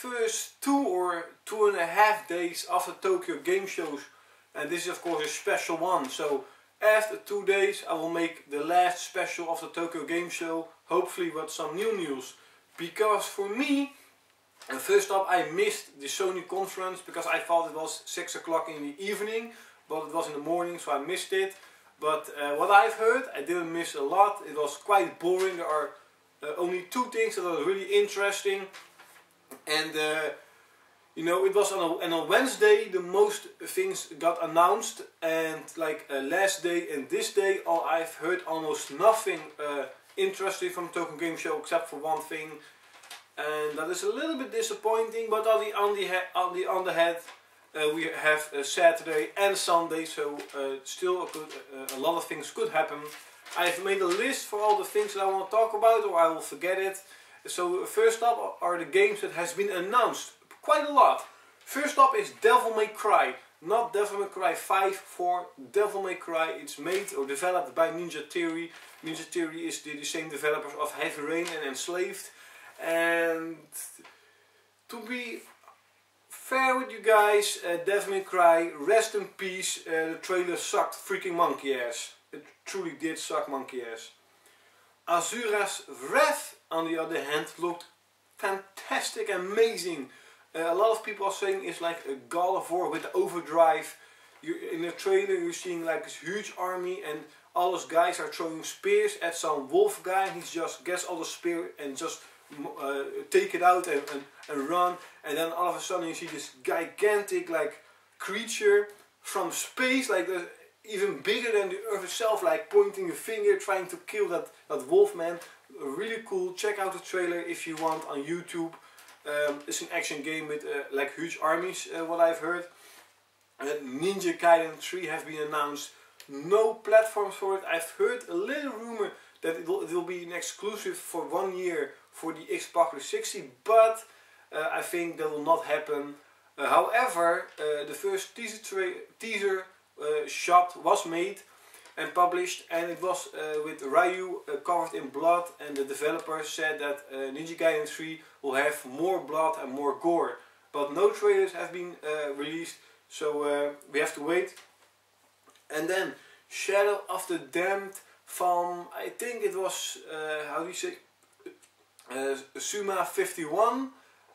first 2 or 2.5 days after Tokyo Game Shows, and this is of course a special one. So after 2 days I will make the last special of the Tokyo Game Show, hopefully with some new news. Because for me, first up, I missed the Sony conference because I thought it was 6 o'clock in the evening, but it was in the morning, so I missed it. But what I've heard, I didn't miss a lot. It was quite boring. There are only 2 things that are really interesting, and you know, it was on a Wednesday the most things got announced, and like last day and this day I've heard almost nothing interesting from Tokyo Game Show except for one thing, and that is a little bit disappointing. But on the other hand, we have Saturday and Sunday, so still a lot of things could happen. I've made a list for all the things that I want to talk about, or I will forget it. So first up are the games that has been announced, quite a lot. First up is Devil May Cry, not Devil May Cry 5, 4, Devil May Cry. It's made or developed by Ninja Theory. Ninja Theory is the same developers of Heavy Rain and Enslaved. And to be fair with you guys, Devil May Cry, rest in peace. The trailer sucked freaking monkey ass. It truly did suck monkey ass. Asura's Wrath, on the other hand, looked fantastic, amazing. A lot of people are saying it's like a God of War with overdrive. In the trailer you're seeing like this huge army, and all those guys are throwing spears at some wolf guy, and he just gets all the spear and just take it out and run. And then all of a sudden you see this gigantic like creature from space, like even bigger than the earth itself, like pointing a finger trying to kill that wolf man. Really cool. Check out the trailer if you want on YouTube. It's an action game with like huge armies, what I've heard. Ninja Gaiden 3 have been announced. No platforms for it. I've heard a little rumor that it will be an exclusive for 1 year for the Xbox 360, but I think that will not happen. However, the first teaser shot was made and published, and it was with Ryu covered in blood, and the developers said that Ninja Gaiden 3 will have more blood and more gore. But no trailers have been released, so we have to wait. And then Shadow of the Damned from, I think it was, how do you say, Suma 51,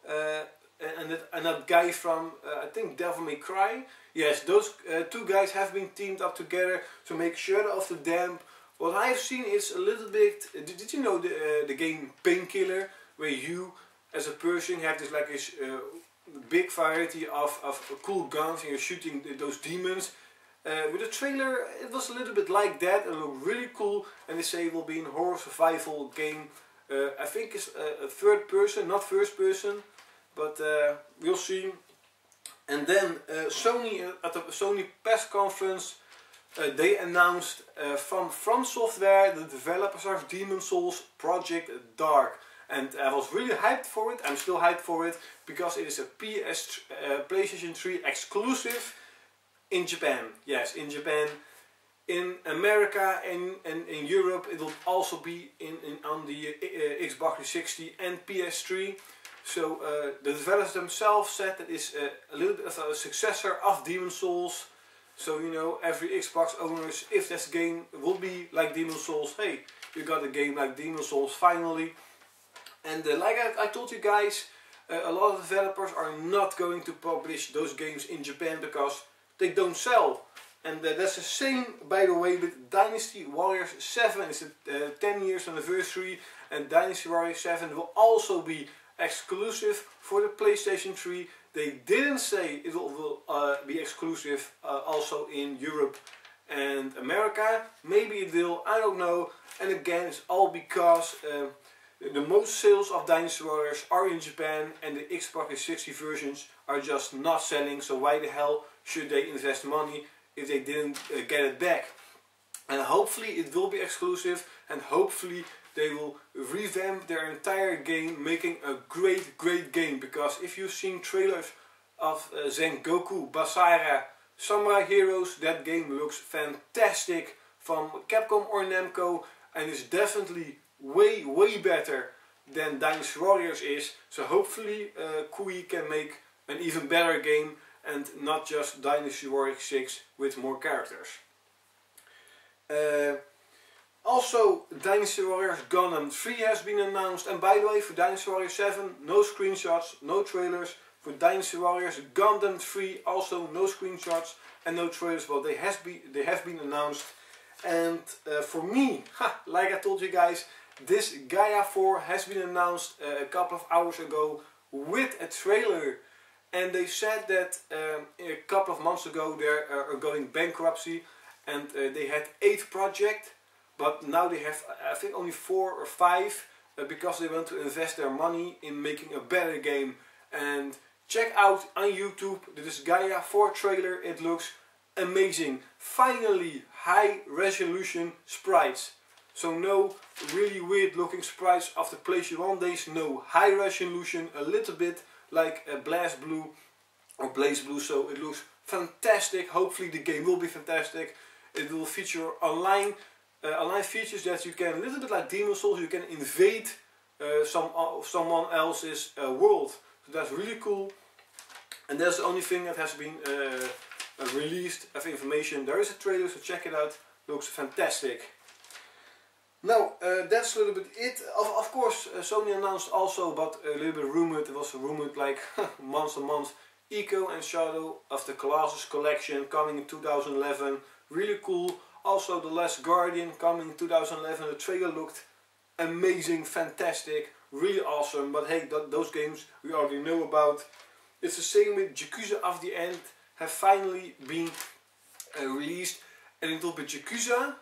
and that guy from, I think, Devil May Cry. Yes, those 2 guys have been teamed up together to make Shadow of the Damned. What I've seen is a little bit, did you know the game Painkiller, where you as a person have this like this big variety of cool guns and you're shooting those demons. With the trailer it was a little bit like that. It looked really cool, and they say it will be a horror survival game. I think it's a third person, not first person, but we'll see. And then Sony, at the Sony press conference, they announced from Software, the developers of Demon's Souls, Project Dark. And I was really hyped for it. I'm still hyped for it because it is a PlayStation 3 exclusive in Japan. Yes, in Japan. In America and in Europe it will also be on the Xbox 360 and PS3. So the developers themselves said that it's a little bit of a successor of Demon's Souls. So you know, every Xbox owners, if this game will be like Demon's Souls, hey, you got a game like Demon's Souls finally. And like I told you guys, a lot of developers are not going to publish those games in Japan because they don't sell. And that's the same, by the way, with Dynasty Warriors 7. It's a 10 years anniversary, and Dynasty Warriors 7 will also be exclusive for the PlayStation 3. They didn't say it will be exclusive also in Europe and America. Maybe it will, I don't know. And again, it's all because the most sales of Dynasty Warriors are in Japan, and the Xbox 360 versions are just not selling. So why the hell should they invest money if they didn't get it back? And hopefully it will be exclusive, and hopefully they will revamp their entire game, making a great game. Because if you've seen trailers of Sengoku Basara Samurai Heroes, that game looks fantastic from Capcom or Namco, and is definitely way better than Dynasty Warriors is. So hopefully Kui can make an even better game and not just Dynasty Warriors 6 with more characters. Also, Dynasty Warriors Gundam 3 has been announced, and by the way, for Dynasty Warriors 7 no screenshots, no trailers. For Dynasty Warriors Gundam 3 also no screenshots and no trailers, but they have been announced. And for me, like I told you guys, this Gaia 4 has been announced a couple of hours ago with a trailer. And they said that a couple of months ago they are going bankruptcy, and they had 8 projects, but now they have I think only 4 or 5 because they want to invest their money in making a better game. And check out on YouTube this Gaia 4 trailer, it looks amazing. Finally high resolution sprites. So no really weird looking sprites of the PlayStation 1 days, no, high resolution, a little bit like a Blaze Blue, so it looks fantastic. Hopefully the game will be fantastic. It will feature online features that you can, a little bit like Demon Souls, you can invade someone else's world. So that's really cool. And that's the only thing that has been released of information. There is a trailer, so check it out. Looks fantastic. Now, that's a little bit it. Of course, Sony announced also, but a little bit rumored, it was rumored like months and months, Echo and Shadow of the Colossus collection coming in 2011. Really cool. Also The Last Guardian coming in 2011. The trailer looked amazing, fantastic, really awesome. But hey, those games we already know about. It's the same with Yakuza of the End, have finally been released. And it will be Yakuza,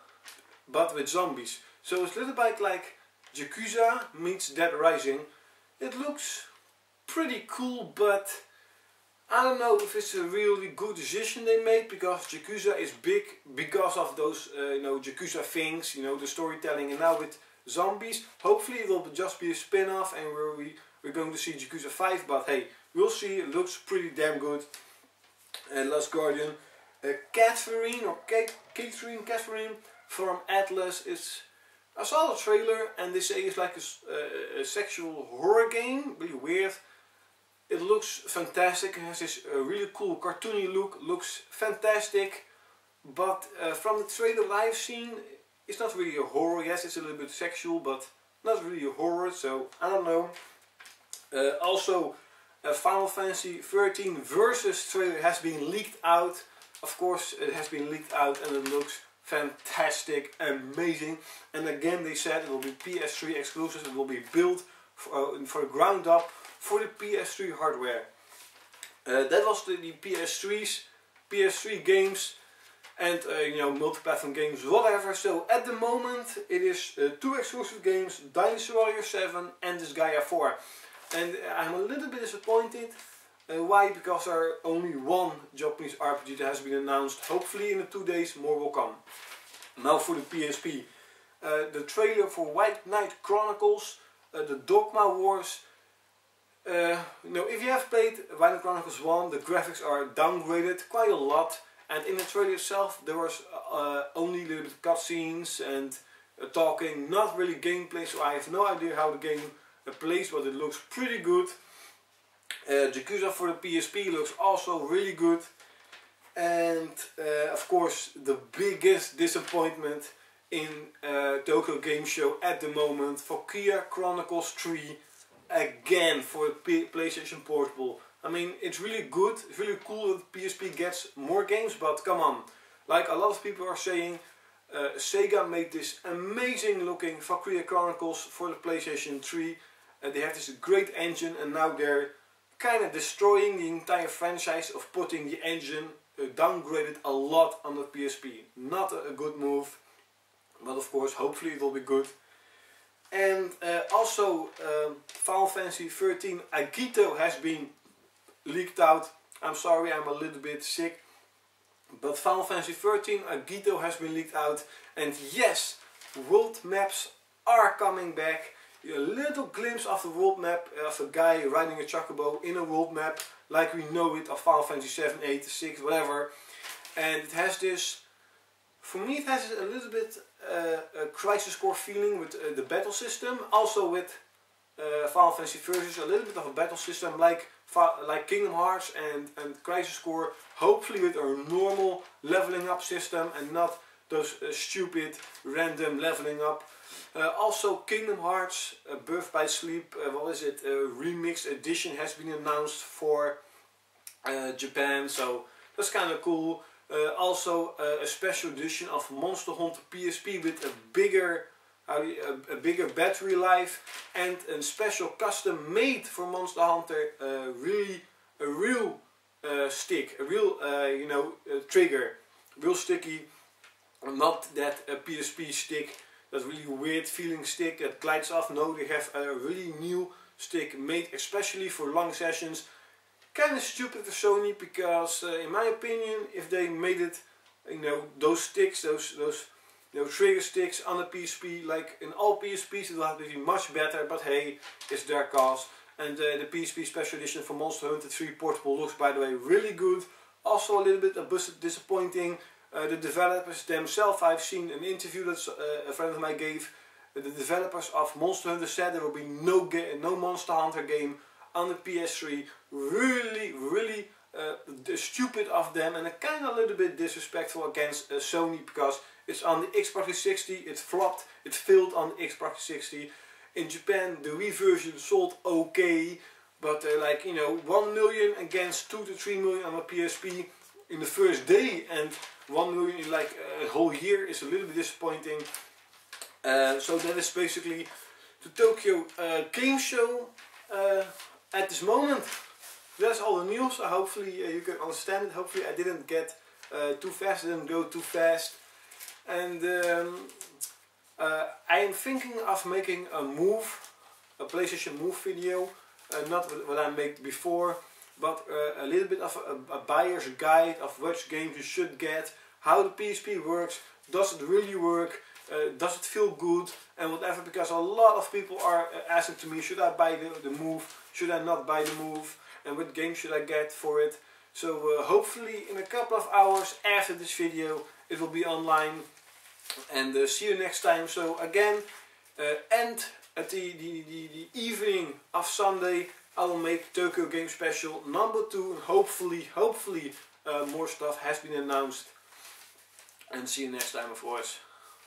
but with zombies. So it's a little bit like Yakuza meets Dead Rising. It looks pretty cool, but I don't know if it's a really good decision they made, because Yakuza is big because of those Yakuza things, the storytelling. And now with zombies, hopefully it will just be a spin-off and we're going to see Yakuza 5, but hey, we'll see. It looks pretty damn good. Last Guardian, Catherine from Atlas is. I saw the trailer and they say it's like a sexual horror game, really weird. It looks fantastic. It has this really cool cartoony look. Looks fantastic, but from the trailer that I've seen, it's not really a horror. Yes, it's a little bit sexual, but not really a horror. So I don't know. Also, Final Fantasy 13 Versus trailer has been leaked out. Of course, it has been leaked out, and it looks fantastic, amazing. And again, they said it will be PS3 exclusive. It will be built for the ground up for the PS3 hardware. That was the PS3 games, and multi-platform games, whatever. So at the moment, it is 2 exclusive games: Dynasty Warriors 7 and this Gaia 4. And I'm a little bit disappointed. Why? Because there are only 1 Japanese RPG that has been announced. Hopefully in the 2 days more will come. Now for the PSP. The trailer for White Knight Chronicles, the Dogma Wars. If you have played White Knight Chronicles 1, the graphics are downgraded quite a lot. And in the trailer itself there was only a little bit of cutscenes and talking, not really gameplay. So I have no idea how the game plays, but it looks pretty good. Yakuza for the PSP looks also really good. And of course the biggest disappointment in Tokyo Game Show at the moment, Valkyria Chronicles 3 again for the PlayStation Portable. I mean, it's really good, it's really cool that PSP gets more games, but come on. Like a lot of people are saying, Sega made this amazing looking Valkyria Chronicles for the PlayStation 3. They have this great engine, and now they're kind of destroying the entire franchise of putting the engine downgraded a lot on the PSP. Not a good move, but of course hopefully it will be good. And also Final Fantasy 13 Agito has been leaked out. I'm sorry, I'm a little bit sick, but Final Fantasy 13 Agito has been leaked out, and yes, world maps are coming back. A little glimpse of the world map of a guy riding a chocobo in a world map like we know it of Final Fantasy 7, 8, 6, whatever. And it has this, for me it has a little bit a Crisis Core feeling with the battle system, also with Final Fantasy versions, a little bit of a battle system like Kingdom Hearts and Crisis Core, hopefully with a normal leveling up system and not those stupid random leveling up. Also Kingdom Hearts Birth by Sleep, what is it, remixed edition has been announced for Japan, so that's kind of cool. Also a special edition of Monster Hunter PSP with a bigger battery life and a special custom made for Monster Hunter, a real stick, a real trigger, real sticky, not that PSP stick, that really weird feeling stick that glides off. No, they have a really new stick made especially for long sessions. Kind of stupid for Sony, because in my opinion, if they made it, those sticks, those trigger sticks on the PSP, like in all PSPs, it would have to be much better. But hey, it's their cause. And the PSP Special Edition for Monster Hunter 3 Portable looks, by the way, really good. Also a little bit disappointing. The developers themselves, I've seen an interview that a friend of mine gave. The developers of Monster Hunter said there will be no Monster Hunter game on the PS3. Really stupid of them, and kind of a little bit disrespectful against Sony, because it's on the Xbox 360, it flopped, it failed on the Xbox 360. In Japan the Wii version sold okay, but like 1 million against 2 to 3 million on the PSP in the first day, and 1 million in like a whole year is a little bit disappointing. So that is basically the Tokyo Game Show at this moment. That's all the news. Hopefully you can understand it. Hopefully I didn't get too fast, didn't go too fast. And I am thinking of making a PlayStation Move video. Not what I made before, but a little bit of a buyer's guide of which games you should get, how the PSP works, does it really work, does it feel good, and whatever, because a lot of people are asking to me, should I buy the Move, should I not buy the Move, and what game should I get for it. So hopefully in a couple of hours after this video it will be online, and see you next time. So again, and at the evening of Sunday I will make Tokyo Game Special number 2, and hopefully more stuff has been announced, and see you next time, of course.